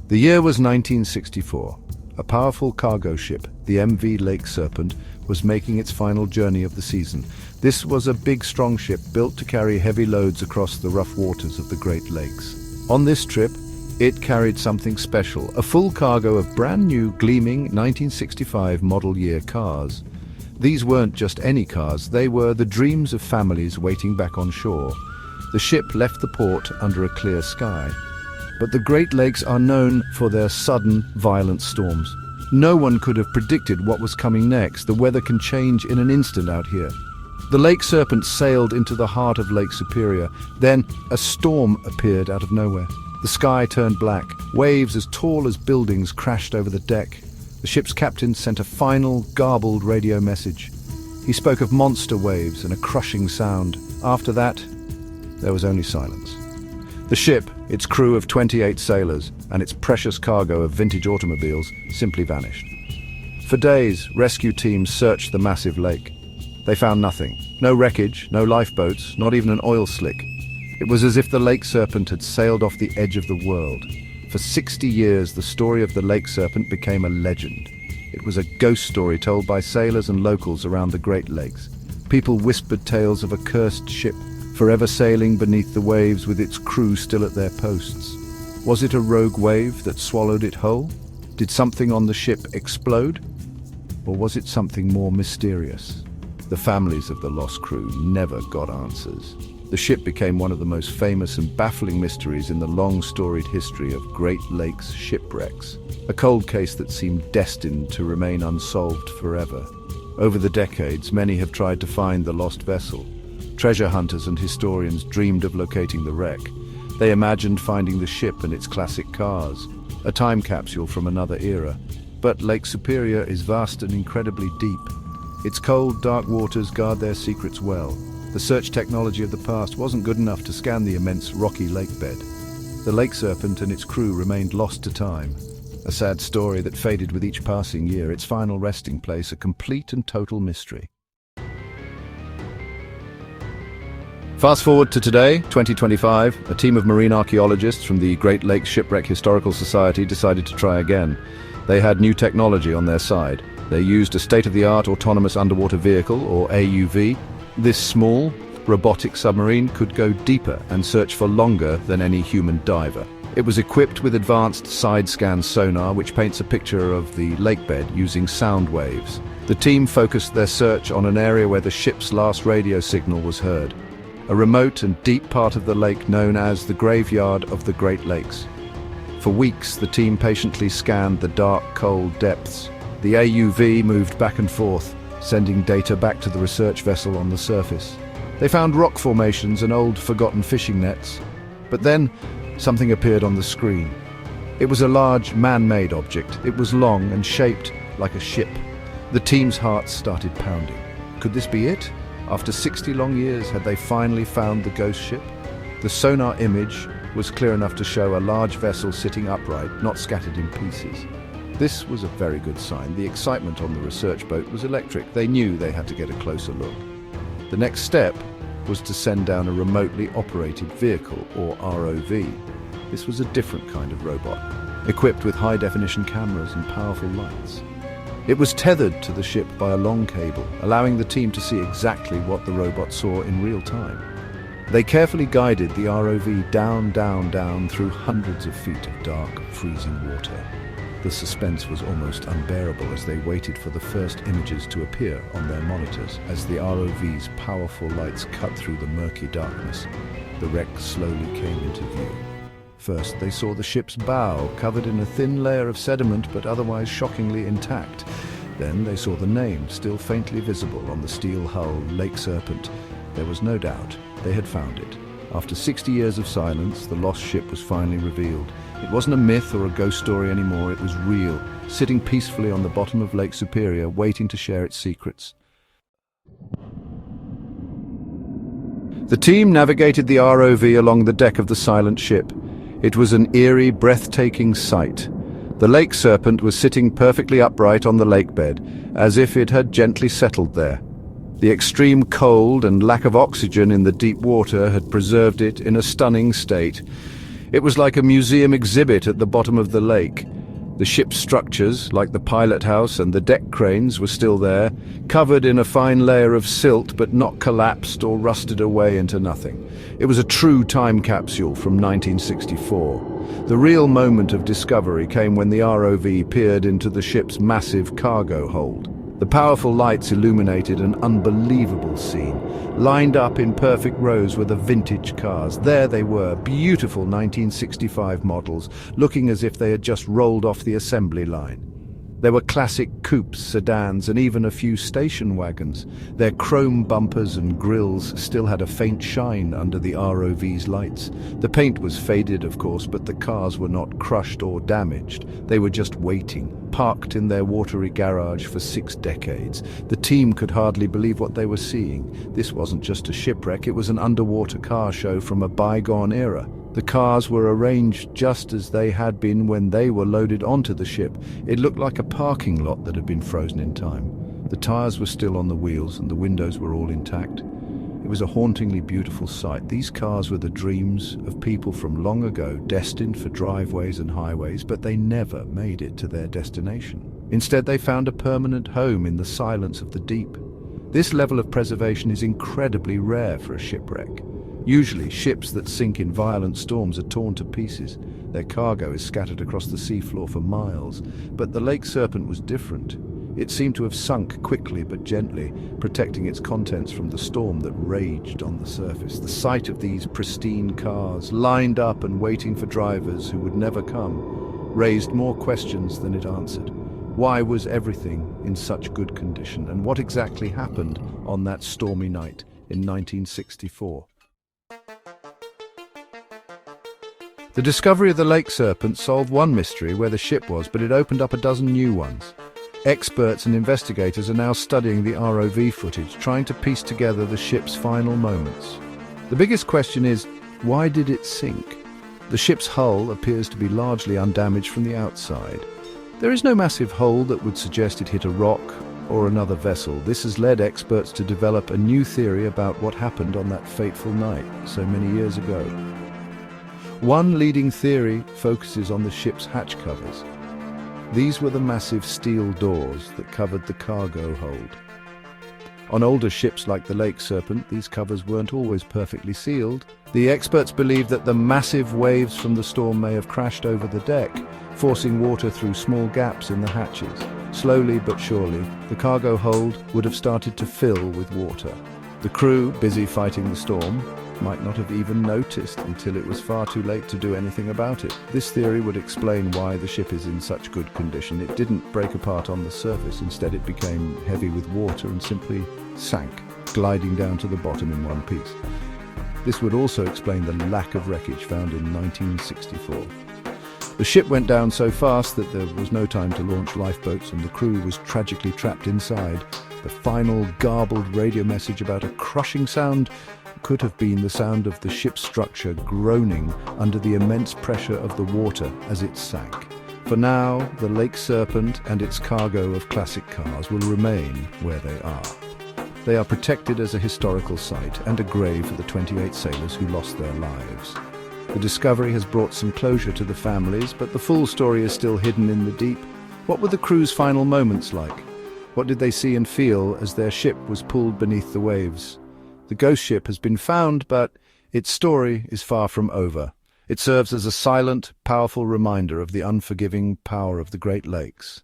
The year was 1964. A powerful cargo ship, the MV Lake Serpent, was making its final journey of the season. This was a big, strong ship built to carry heavy loads across the rough waters of the Great Lakes. On this trip, it carried something special, a full cargo of brand new, gleaming 1965 model year cars. These weren't just any cars, they were the dreams of families waiting back on shore. The ship left the port under a clear sky. But the Great Lakes are known for their sudden, violent storms. No one could have predicted what was coming next. The weather can change in an instant out here. The Lake Serpent sailed into the heart of Lake Superior. Then a storm appeared out of nowhere. The sky turned black. Waves as tall as buildings crashed over the deck. The ship's captain sent a final, garbled radio message. He spoke of monster waves and a crushing sound. After that, there was only silence. The ship, its crew of 28 sailors, and its precious cargo of vintage automobiles simply vanished. For days, rescue teams searched the massive lake. They found nothing. No wreckage, no lifeboats, not even an oil slick. It was as if the Lake Serpent had sailed off the edge of the world. For 60 years, the story of the Lake Serpent became a legend. It was a ghost story told by sailors and locals around the Great Lakes. People whispered tales of a cursed ship, forever sailing beneath the waves with its crew still at their posts. Was it a rogue wave that swallowed it whole? Did something on the ship explode? Or was it something more mysterious? The families of the lost crew never got answers. The ship became one of the most famous and baffling mysteries in the long-storied history of Great Lakes shipwrecks, a cold case that seemed destined to remain unsolved forever. Over the decades, many have tried to find the lost vessel. Treasure hunters and historians dreamed of locating the wreck. They imagined finding the ship and its classic cars, a time capsule from another era. But Lake Superior is vast and incredibly deep. Its cold, dark waters guard their secrets well. The search technology of the past wasn't good enough to scan the immense rocky lake bed. The Lake Serpent and its crew remained lost to time. A sad story that faded with each passing year, its final resting place a complete and total mystery. Fast forward to today, 2025, a team of marine archaeologists from the Great Lakes Shipwreck Historical Society decided to try again. They had new technology on their side. They used a state-of-the-art autonomous underwater vehicle, or AUV. This small, robotic submarine could go deeper and search for longer than any human diver. It was equipped with advanced side-scan sonar, which paints a picture of the lakebed using sound waves. The team focused their search on an area where the ship's last radio signal was heard, a remote and deep part of the lake known as the Graveyard of the Great Lakes. For weeks, the team patiently scanned the dark, cold depths. The AUV moved back and forth, sending data back to the research vessel on the surface. They found rock formations and old, forgotten fishing nets. But then, something appeared on the screen. It was a large, man-made object. It was long and shaped like a ship. The team's hearts started pounding. Could this be it? After 60 long years, had they finally found the ghost ship? The sonar image was clear enough to show a large vessel sitting upright, not scattered in pieces. This was a very good sign. The excitement on the research boat was electric. They knew they had to get a closer look. The next step was to send down a remotely operated vehicle, or ROV. This was a different kind of robot, equipped with high-definition cameras and powerful lights. It was tethered to the ship by a long cable, allowing the team to see exactly what the robot saw in real time. They carefully guided the ROV down through hundreds of feet of dark, freezing water. The suspense was almost unbearable as they waited for the first images to appear on their monitors. As the ROV's powerful lights cut through the murky darkness, the wreck slowly came into view. First, they saw the ship's bow, covered in a thin layer of sediment but otherwise shockingly intact. Then they saw the name, still faintly visible on the steel hull, Lake Serpent. There was no doubt they had found it. After 60 years of silence, the lost ship was finally revealed. It wasn't a myth or a ghost story anymore, it was real, sitting peacefully on the bottom of Lake Superior, waiting to share its secrets. The team navigated the ROV along the deck of the silent ship. It was an eerie, breathtaking sight. The Lake Serpent was sitting perfectly upright on the lakebed, as if it had gently settled there. The extreme cold and lack of oxygen in the deep water had preserved it in a stunning state. It was like a museum exhibit at the bottom of the lake. The ship's structures, like the pilot house and the deck cranes, were still there, covered in a fine layer of silt but not collapsed or rusted away into nothing. It was a true time capsule from 1964. The real moment of discovery came when the ROV peered into the ship's massive cargo hold. The powerful lights illuminated an unbelievable scene. Lined up in perfect rows were the vintage cars. There they were, beautiful 1965 models, looking as if they had just rolled off the assembly line. There were classic coupes, sedans, and even a few station wagons. Their chrome bumpers and grills still had a faint shine under the ROV's lights. The paint was faded, of course, but the cars were not crushed or damaged. They were just waiting, parked in their watery garage for 6 decades. The team could hardly believe what they were seeing. This wasn't just a shipwreck, it was an underwater car show from a bygone era. The cars were arranged just as they had been when they were loaded onto the ship. It looked like a parking lot that had been frozen in time. The tires were still on the wheels and the windows were all intact. It was a hauntingly beautiful sight. These cars were the dreams of people from long ago, destined for driveways and highways, but they never made it to their destination. Instead, they found a permanent home in the silence of the deep. This level of preservation is incredibly rare for a shipwreck. Usually, ships that sink in violent storms are torn to pieces. Their cargo is scattered across the seafloor for miles. But the Lake Serpent was different. It seemed to have sunk quickly but gently, protecting its contents from the storm that raged on the surface. The sight of these pristine cars, lined up and waiting for drivers who would never come, raised more questions than it answered. Why was everything in such good condition? And what exactly happened on that stormy night in 1964? The discovery of the Lake Serpent solved one mystery where the ship was, but it opened up a dozen new ones. Experts and investigators are now studying the ROV footage, trying to piece together the ship's final moments. The biggest question is, why did it sink? The ship's hull appears to be largely undamaged from the outside. There is no massive hole that would suggest it hit a rock or another vessel. This has led experts to develop a new theory about what happened on that fateful night so many years ago. One leading theory focuses on the ship's hatch covers. These were the massive steel doors that covered the cargo hold. On older ships like the Lake Serpent, these covers weren't always perfectly sealed. The experts believe that the massive waves from the storm may have crashed over the deck, forcing water through small gaps in the hatches. Slowly but surely, the cargo hold would have started to fill with water. The crew, busy fighting the storm, might not have even noticed until it was far too late to do anything about it. This theory would explain why the ship is in such good condition. It didn't break apart on the surface. Instead, it became heavy with water and simply sank, gliding down to the bottom in one piece. This would also explain the lack of wreckage found in 1964. The ship went down so fast that there was no time to launch lifeboats, and the crew was tragically trapped inside. The final garbled radio message about a crushing sound could have been the sound of the ship's structure groaning under the immense pressure of the water as it sank. For now, the Lake Serpent and its cargo of classic cars will remain where they are. They are protected as a historical site and a grave for the 28 sailors who lost their lives. The discovery has brought some closure to the families, but the full story is still hidden in the deep. What were the crew's final moments like? What did they see and feel as their ship was pulled beneath the waves? The ghost ship has been found, but its story is far from over. It serves as a silent, powerful reminder of the unforgiving power of the Great Lakes.